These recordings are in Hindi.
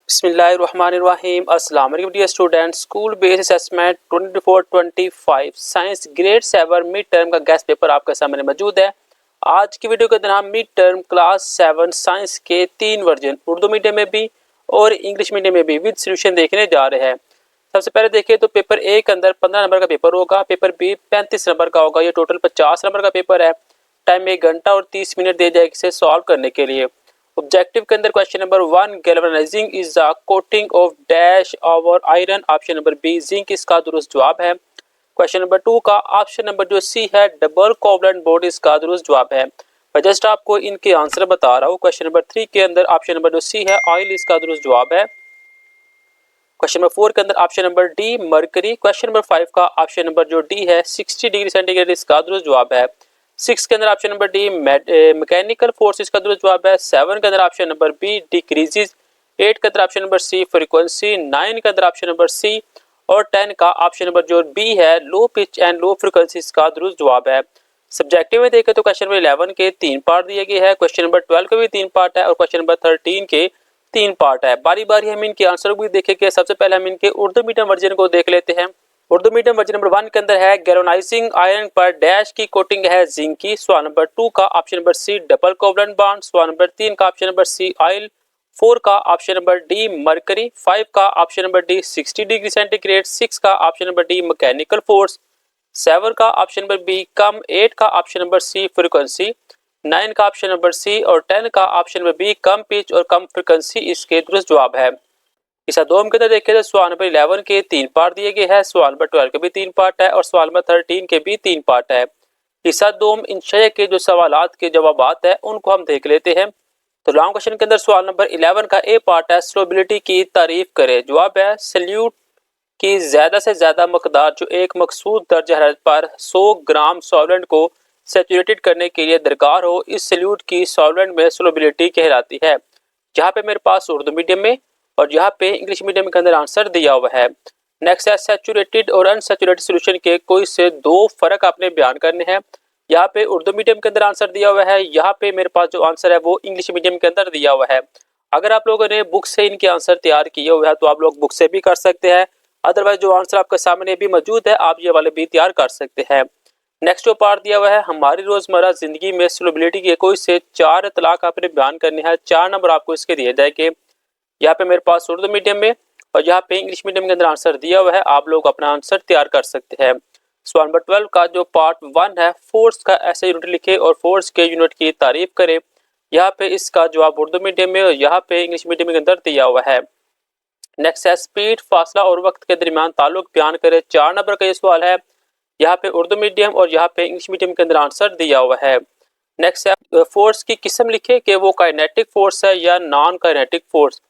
बिस्मिल्लाहिर्रहमानिर्रहीम। अस्सलाम वालेकुम dear students. School based assessment 24-25 science grade 7 mid term का गेस्ट पेपर आपके सामने मौजूद है। आज की वीडियो के अंदर हम मिड टर्म क्लास 7 साइंस के 3 वर्जन उर्दू मीडियम में भी और इंग्लिश मीडियम में भी विद सॉल्यूशन देखने जा रहे हैं। सबसे पहले देखिए तो पेपर ए के अंदर 15 नंबर का पेपर होगा, पेपर बी 35 नंबर का होगा। ये टोटल 50 नंबर का पेपर है। टाइम 1 घंटा और 30 मिनट दे जाएगी इसे सॉल्व करने के लिए। ऑब्जेक्टिव के अंदर question number 1, galvanising is the coating of dash over iron. Option number B zinc इसका दुरुस्त जवाब है। क्वेश्चन नंबर 2 का ऑप्शन नंबर जो सी है डबल कोवलेंट बॉन्ड इसका दुरुस्त जवाब है। मैं जस्ट आपको इनके आंसर बता रहा हूँ। क्वेश्चन नंबर 3 के अंदर ऑप्शन नंबर जो सी है ऑयल इसका दुरुस्त जवाब है। क्वेश्चन नंबर 4 के अंदर option number D mercury. Question number 5 का ऑप्शन नंबर जो डी है 60 डिग्री सेंटीग्रेड इसका दुरुस्त जवाब है। 6 के अंदर option number D mechanical force इसका दुरुस्त जवाब है। 7 के अंदर ऑप्शन नंबर बी डिक्रीजेज। 8 के अंदर ऑप्शन नंबर सी फ्रीक्वेंसी। 9 के अंदर ऑप्शन नंबर सी और 10 का ऑप्शन नंबर जो बी है low pitch and low frequency इसका दुरुस्त जवाब है। सब्जेक्टिव में देखें तो क्वेश्चन नंबर 11 के 3 पार्ट दिए गए हैं। क्वेश्चन नंबर 12 के भी 3 पार्ट है और क्वेश्चन नंबर 13 के 3 पार्ट है। बारी बारी हम इनके आंसर को भी देखेंगे। सबसे पहले हम इनके उर्दू मीडियम वर्जन को देख लेते हैं। उर्दू मीडियम वर्जन नंबर 1 के अंदर है गैल्वेनाइजिंग आयरन पर डैश की कोटिंग है जिंक की। सवाल नंबर 2 का option number C double covalent bond. सवाल नंबर 3 का ऑप्शन नंबर सी ऑयल। 4 का ऑप्शन नंबर डी मरकरी। 5 का option number D 60 degree centigrade. 6 का option number D mechanical force. 7 का ऑप्शन नंबर बी कम। 8 का ऑप्शन नंबर सी फ्रीक्वेंसी। 9 का ऑप्शन नंबर सी और 10 का ऑप्शन नंबर बी कम पिच और कम फ्रीक्वेंसी इसके दुरुस्त जवाब है। इस दोम के अंदर देखें तो सवाल नंबर 11 के 3 पार्ट दिए गए हैं। सवाल नंबर 12 के भी 3 पार्ट है और सवाल नंबर 13 के भी 3 पार्ट है। इस दोम इंशा के जो सवालात के जवाबात है उनको हम देख लेते हैं। तो लॉन्ग क्वेश्चन के अंदर सवाल नंबर 11 का ए पार्ट है सोलबिलिटी की तारीफ करे। जवाब है सल्यूट की ज्यादा से ज्यादा मकदार जो एक मखसूस दर्ज हरारत पर 100 ग्राम सॉल्वेंट को सैचुरेटेड करने के लिए दरकार हो, इस सल्यूट की सॉल्वेंट में सोलबिलिटी कहलाती है। जहाँ पे मेरे पास उर्दू मीडियम में और यहाँ पे इंग्लिश मीडियम के अंदर आंसर दिया हुआ है। नेक्स्ट है सैचुरेटेड और अनसैचुरेटेड सॉल्यूशन के कोई से 2 फर्क आपने बयान करने हैं। यहाँ पे उर्दू मीडियम के अंदर आंसर दिया हुआ है। यहाँ पे मेरे पास जो आंसर है वो इंग्लिश मीडियम के अंदर दिया हुआ है। अगर आप लोगों ने बुक से इनके आंसर तैयार किए हुए हैं तो आप लोग बुक से भी कर सकते हैं। अदरवाइज जो आंसर आपके सामने भी मौजूद है आप ये वाले भी तैयार कर सकते हैं। नेक्स्ट जो पार्ट दिया हुआ है हमारी रोजमर्रा जिंदगी में सोलबिलिटी के कोई से 4 इतलाक आपने बयान करने हैं। 4 नंबर आपको इसके दिए जाएंगे। यहाँ पे मेरे पास उर्दू मीडियम में और यहाँ पे इंग्लिश मीडियम के अंदर आंसर दिया हुआ है। आप लोग अपना आंसर तैयार कर सकते हैं। सवाल नंबर 12 का जो पार्ट 1 है फोर्स का ऐसे यूनिट लिखे और फोर्स के यूनिट की तारीफ करें। यहाँ पे इसका जवाब उर्दू मीडियम में और यहाँ पे इंग्लिश मीडियम के अंदर दिया हुआ है। नेक्स्ट है स्पीड फासला और वक्त के दरमियान ताल्लुक बयान करें। 4 नंबर का ये सवाल है। यहाँ पे उर्दू मीडियम और यहाँ पे इंग्लिश मीडियम के अंदर आंसर दिया हुआ है। नेक्स्ट है फोर्स की किस्म लिखे कि वो काइनेटिक फोर्स है या नॉन काइनेटिक फोर्स।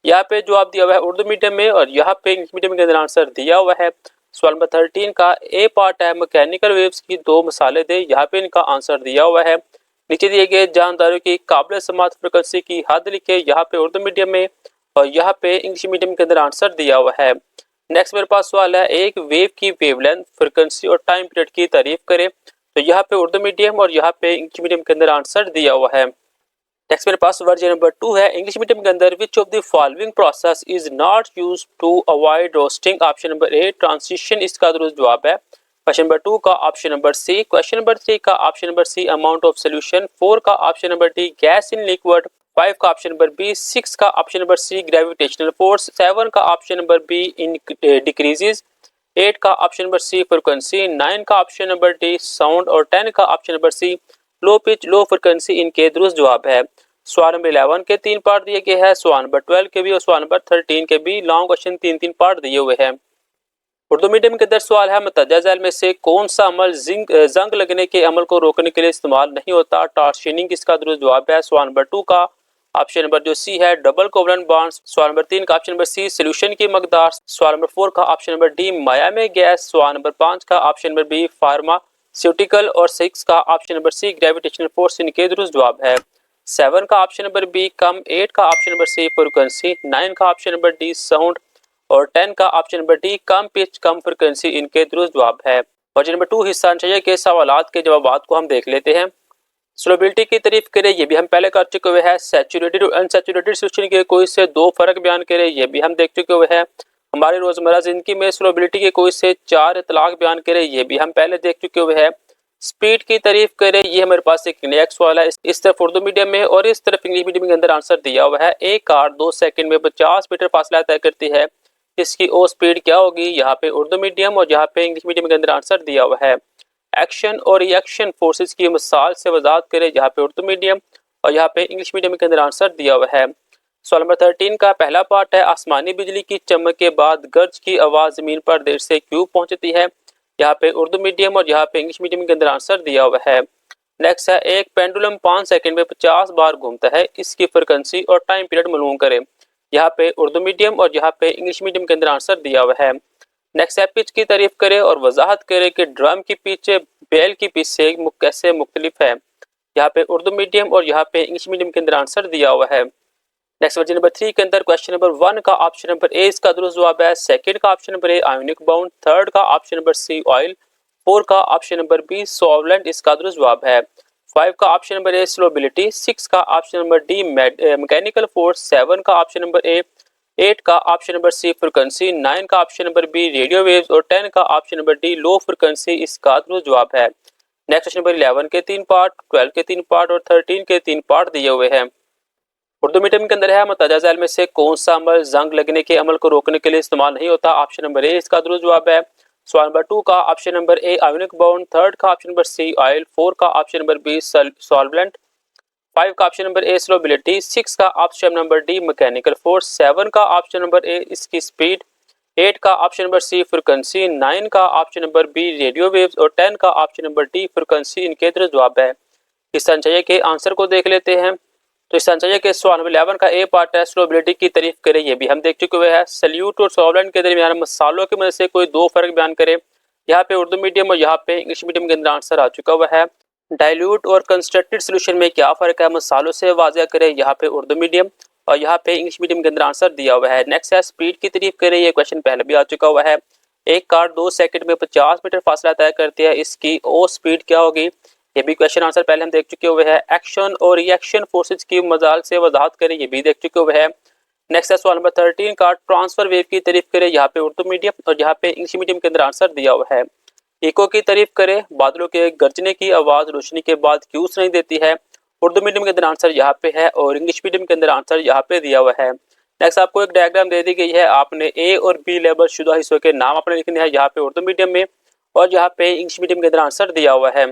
यहाँ पे जवाब दिया हुआ है उर्दू मीडियम में और यहाँ पे इंग्लिश मीडियम के अंदर आंसर दिया हुआ है। सवाल नंबर 13 का ए पार्ट है मैकेनिकल वेव्स की 2 मिसालें दे। यहाँ पे इनका आंसर दिया हुआ है। नीचे दिए गए जानदारों की काबिल समात फ्रिक्वेंसी की हद लिखे। यहाँ पे उर्दू मीडियम में और यहाँ पे इंग्लिश मीडियम के अंदर आंसर दिया हुआ है। नेक्स्ट मेरे पास सवाल है एक वेव की वेवलेंथ फ्रिक्वेंसी और टाइम पीरियड की तारीफ करें। तो यहाँ पे उर्दू मीडियम और यहाँ पे इंग्लिश मीडियम के अंदर आंसर दिया हुआ है। नेक्स्ट मेरे पास वर्जन नंबर 2 है इंग्लिश मीडियम के अंदर which of the following process is not used to avoid roasting. Option number A transition इसका दुरुस्त जवाब है। क्वेश्चन नंबर 2 का option number C. Question number 3 का option number C amount of solution. 4 का option number D gas in liquid. 5 का ऑप्शन नंबर बी। 6 का option number C gravitational force. 7 का option number B in decreases. 8 का ऑप्शन नंबर सी फ्रिक्वेंसी। 9 का ऑप्शन नंबर डी साउंड और 10 का option number C low pitch low frequency इनके दुरुस्त जवाब है। सवाल नंबर 11 के 3 पार्ट दिए गए हैं। सवाल नंबर 12 के भी और सवाल नंबर 13 के भी लॉन्ग क्वेश्चन 3 पार्ट दिए हुए हैं। उर्दू मीडियम के अंदर सवाल है मुतज्जा झैल में से कौन सा अमल जंग लगने के अमल को रोकने के लिए इस्तेमाल नहीं होता। टॉर्शनिंग इसका दुरुस्त जवाब है। सवाल नंबर 2 का ऑप्शन नंबर जो सी है डबल कोवलेंट बॉन्ड्स। सवाल नंबर 3 का ऑप्शन नंबर सी सोल्यूशन की मकदार। सवाल नंबर 4 का ऑप्शन नंबर डी माया में गैस। सवाल नंबर 5 का ऑप्शन नंबर बी फार्मास्यूटिकल और 6 का option number C gravitational force इनके दुरुस्त जवाब है। 7 का ऑप्शन नंबर बी कम। 8 का ऑप्शन नंबर सी फ्रिक्वेंसी। 9 का ऑप्शन नंबर डी साउंड और 10 का ऑप्शन नंबर डी कम पिच कम फ्रिक्वेंसी इनके दुरुस्त जवाब है। वर्जन नंबर 2 हिस्सा चाहिए के सवालात के जवाबात को हम देख लेते हैं। सोलबिलिटी की तारीफ करें, ये भी हम पहले कर चुके हुए हैं। सैचुरेटेड और अनसैचुरेटेड सोल्यूशन के कोई से दो फर्क बयान करें, ये भी हम देख चुके हुए हैं। हमारी रोजमर्रा जिंदगी में सोलबिलिटी के कोई से चार इतलाक बयान करें, ये भी हम पहले देख चुके हुए हैं। स्पीड की तारीफ करें, ये हमारे पास एक नेक्स्ट सवाल है। इस तरफ उर्दू मीडियम में और इस तरफ इंग्लिश मीडियम के अंदर आंसर दिया हुआ है। एक कार 2 सेकंड में 50 मीटर फासला तय करती है, इसकी ओ स्पीड क्या होगी? यहाँ पे उर्दू मीडियम और यहाँ पे इंग्लिश मीडियम के अंदर आंसर दिया हुआ है। एक्शन और रिएक्शन फोर्सेस की मिसाल से वजाहत करें, यहाँ पे उर्दू मीडियम और यहाँ पे इंग्लिश मीडियम के अंदर आंसर दिया हुआ है। सवाल नंबर 13 का पहला पार्ट है, आसमानी बिजली की चमक के बाद गर्ज की आवाज जमीन पर देर से क्यों पहुंचती है? यहाँ पे उर्दू मीडियम और यहाँ पे इंग्लिश मीडियम के अंदर आंसर दिया हुआ है। नेक्स्ट है, एक पेंडुलम 5 सेकंड में 50 बार घूमता है, इसकी फ्रिक्वेंसी और टाइम पीरियड मालूम करें। यहाँ पे उर्दू मीडियम और यहाँ पे इंग्लिश मीडियम के अंदर आंसर दिया हुआ है। नेक्स्ट है, पिच की तारीफ करें और वजाहत करें कि ड्रम की पिच बेल की पिच से कैसे मुख्तलिफ है। यहाँ पे उर्दू मीडियम और यहाँ पे इंग्लिश मीडियम के अंदर आंसर दिया हुआ है। नेक्स्ट वर्जन नंबर 3 के अंदर क्वेश्चन नंबर 1 का ऑप्शन नंबर ए इसका दुरुस्त जवाब है। सेकंड का ऑप्शन नंबर ए आयोनिक बाउंड, थर्ड का ऑप्शन नंबर सी ऑयल, 4 का ऑप्शन नंबर बी सॉल्वेंट इसका दुरुस्त जवाब है। 5 का ऑप्शन नंबर ए स्लोबिलिटी, 6 का option number D mechanical force, 7 का ऑप्शन नंबर ए, 8 का ऑप्शन नंबर सी फ्रिक्वेंसी, 9 का option number B radio waves और 10 का option number D low frequency इसका दुरुस्त जवाब है। नेक्स्ट क्वेश्चन नंबर 11 के 3 पार्ट, 12 के 3 पार्ट और 13 के 3 पार्ट दिए हुए हैं। उर्दू मीडियम के अंदर है, मुताजा झैल में से कौन सा अमल जंग लगने के अमल को रोकने के लिए इस्तेमाल नहीं होता? ऑप्शन नंबर ए इसका दुरुस्त जवाब है। सवाल नंबर 2 का ऑप्शन नंबर ए आयोनिक बाउंड, थर्ड का ऑप्शन नंबर सी ऑयल, 4 का ऑप्शन नंबर बी सॉल्वेंट, 5 का ऑप्शन नंबर ए स्लोबिलिटी, 6 का option number D mechanical force, 7 का ऑप्शन नंबर ए इसकी स्पीड, 8 का ऑप्शन नंबर सी फ्रिक्वेंसी, 9 का option number B radio waves और 10 का ऑप्शन नंबर डी फ्रिक्वेंसी इनके दुरुस्त जवाब है। इस संचय के आंसर को देख लेते हैं। तो इस संचय के सवाल नंबर 11 का ए पार्ट है, स्लोबिलिटी की तारीफ करें, ये भी हम देख चुके हुए हैं। सल्यूट और सॉल्वेंट के दरमियान मसालों की मदद से कोई दो फर्क बयान करें। यहाँ पे उर्दू मीडियम और यहाँ पे इंग्लिश मीडियम के अंदर आंसर आ चुका हुआ है। डाइल्यूट और कंस्ट्रक्टेड सोल्यूशन में क्या फर्क है? मसालों से वाज़ह करें, यहाँ पे उर्दू मीडियम और यहाँ पे इंग्लिश मीडियम के अंदर आंसर दिया हुआ है। नेक्स्ट है, स्पीड की तारीफ करें, ये क्वेश्चन पहले भी आ चुका हुआ है। एक कार 2 सेकंड में 50 मीटर फासला तय करती है, इसकी ओ स्पीड क्या होगी? ये भी क्वेश्चन आंसर पहले हम देख चुके हुए हैं। एक्शन और रिएक्शन फोर्सेज की मजाल से वजाहत करें, ये भी देख चुके हुए हैं। नेक्स्ट है सवाल नंबर 13 का ट्रांसफर वेव की तारीफ करें, यहाँ पे उर्दू मीडियम और यहाँ पे इंग्लिश मीडियम के अंदर आंसर दिया हुआ है। इको की तारीफ करें, बादलों के गरजने की आवाज रोशनी के बाद क्यों सुनाई देती है? उर्दू मीडियम के अंदर आंसर यहाँ पे है और इंग्लिश मीडियम के अंदर आंसर यहाँ पे दिया हुआ है। नेक्स्ट आपको एक डायग्राम दे दी गई है, आपने ए और बी लेबल शुदा हिस्सों के नाम आपने लिखने हैं, यहाँ पे उर्दू मीडियम में और यहाँ पे इंग्लिश मीडियम के अंदर आंसर दिया हुआ है।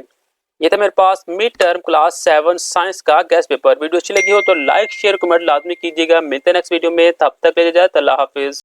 ये था मेरे पास मिड टर्म क्लास 7 साइंस का गेस्ट पेपर। वीडियो अच्छी लगी हो तो लाइक शेयर कमेंट लाजमी कीजिएगा। मिलते हैं नेक्स्ट वीडियो में, तब तक ले जाए अल्लाह हाफिज।